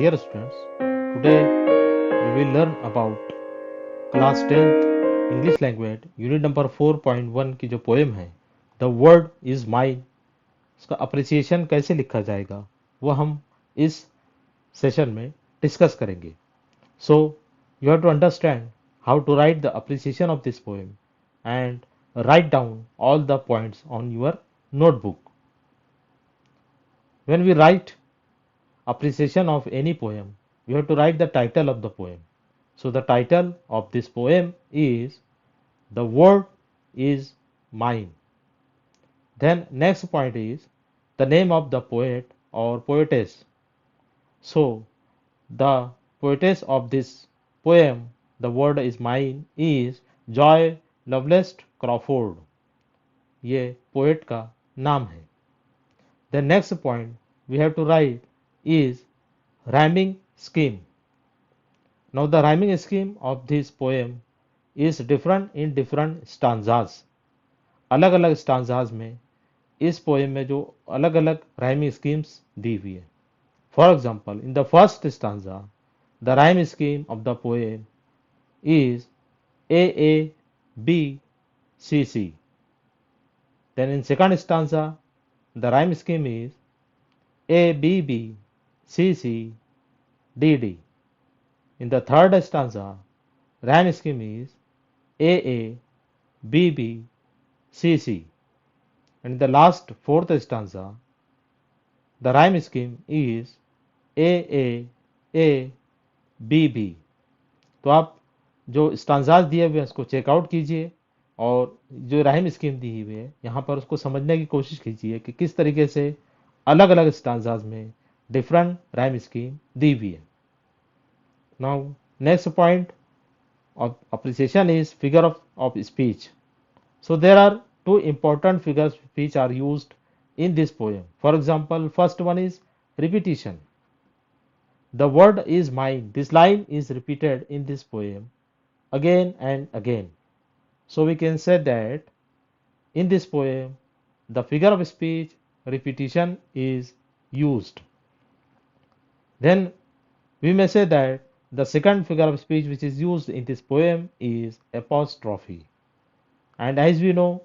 Dear students, today we will learn about class 10th English language unit number 4.1 की जो poem है The Word is Mine, उसका appreciation कैसे लिखा जाएगा वो हम इस सेशन में डिस्कस करेंगे. So you have to understand how to write the appreciation of this poem and write down all the points on your notebook. When we write appreciation of any poem, we have to write the title of the poem. So the title of this poem is The Word is Mine. Then next point is the name of the poet or poetess. So the poetess of this poem, The Word is Mine, is Joy Lovelace Crawford. ये poet का नाम है. The next point we have to write is rhyming scheme. Now the rhyming scheme of this poem is different in different stanzas. अलग अलग stanzas में इस poem में जो अलग अलग rhyming schemes दी हुई है. For example, in the first stanza, the rhyme scheme of the poem is A B C C. Then in second stanza, the rhyme scheme is A B C C D D. In the third stanza, rhyme scheme is A B C C. And in the last fourth stanza, the rhyme scheme is A B. तो आप जो stanzas दिए हुए हैं उसको checkout कीजिए और जो राइम स्कीम दी हुई है यहाँ पर उसको समझने की कोशिश कीजिए कि किस तरीके से अलग अलग स्टांजाज में डिफरेंट राइम स्कीम दी हुई है. Now next point of appreciation is figure of speech. So there are two important figures of speech are used in this poem. For example, first one is repetition. The word is mine. This line is repeated in this poem again and again. So we can say that in this poem the figure of speech repetition is used. Then we may say that the second figure of speech which is used in this poem is apostrophe. And as we know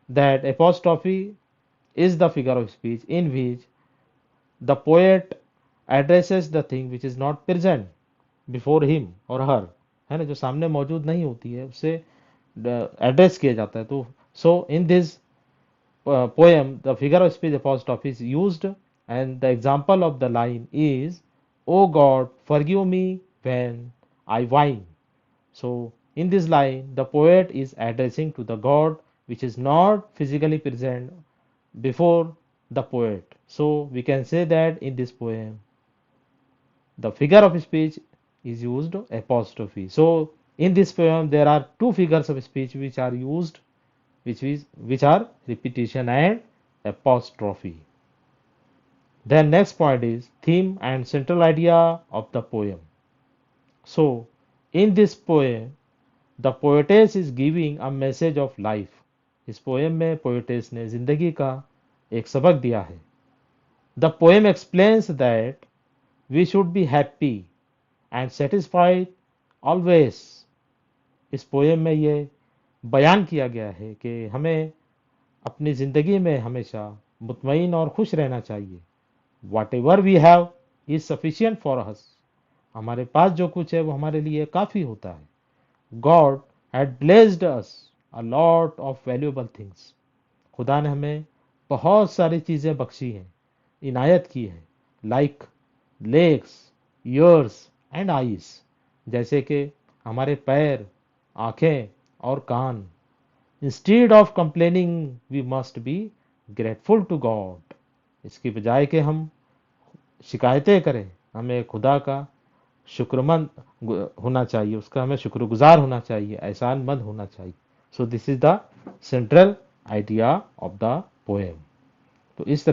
that apostrophe is the figure of speech in which the poet addresses the thing which is not present before him or her, है ना, जो सामने मौजूद नहीं होती है उससे address किया जाता है. तो so in this poem the figure of speech apostrophe is used and the example of the line is O God, forgive me when I whine. So, in this line, the poet is addressing to the God which is not physically present before the poet. So, we can say that in this poem, the figure of speech is used apostrophe. So, in this poem, there are two figures of speech which are used, which are repetition and apostrophe. Then next point is theme and central idea of the poem. So in this poem, the poetess is giving a message of life. इस poem में poetess ने जिंदगी का एक सबक दिया है. The poem explains that we should be happy and satisfied always. इस poem में ये बयान किया गया है कि हमें अपनी जिंदगी में हमेशा मुतमईन और खुश रहना चाहिए. Whatever we have is sufficient for us. हमारे पास जो कुछ है वो हमारे लिए काफ़ी होता है. God had blessed us a lot of valuable things. खुदा ने हमें बहुत सारी चीज़ें बख्शी हैं, इनायत की है. Like legs, ears and eyes. जैसे कि हमारे पैर, आँखें और कान. Instead of complaining, we must be grateful to God. इसकी बजाय कि हम शिकायतें करें, हमें खुदा का शुक्रमंद होना चाहिए, उसका हमें शुक्रगुजार होना चाहिए, एहसानमंद होना चाहिए. So this is the central idea of the poem. तो इस तरीके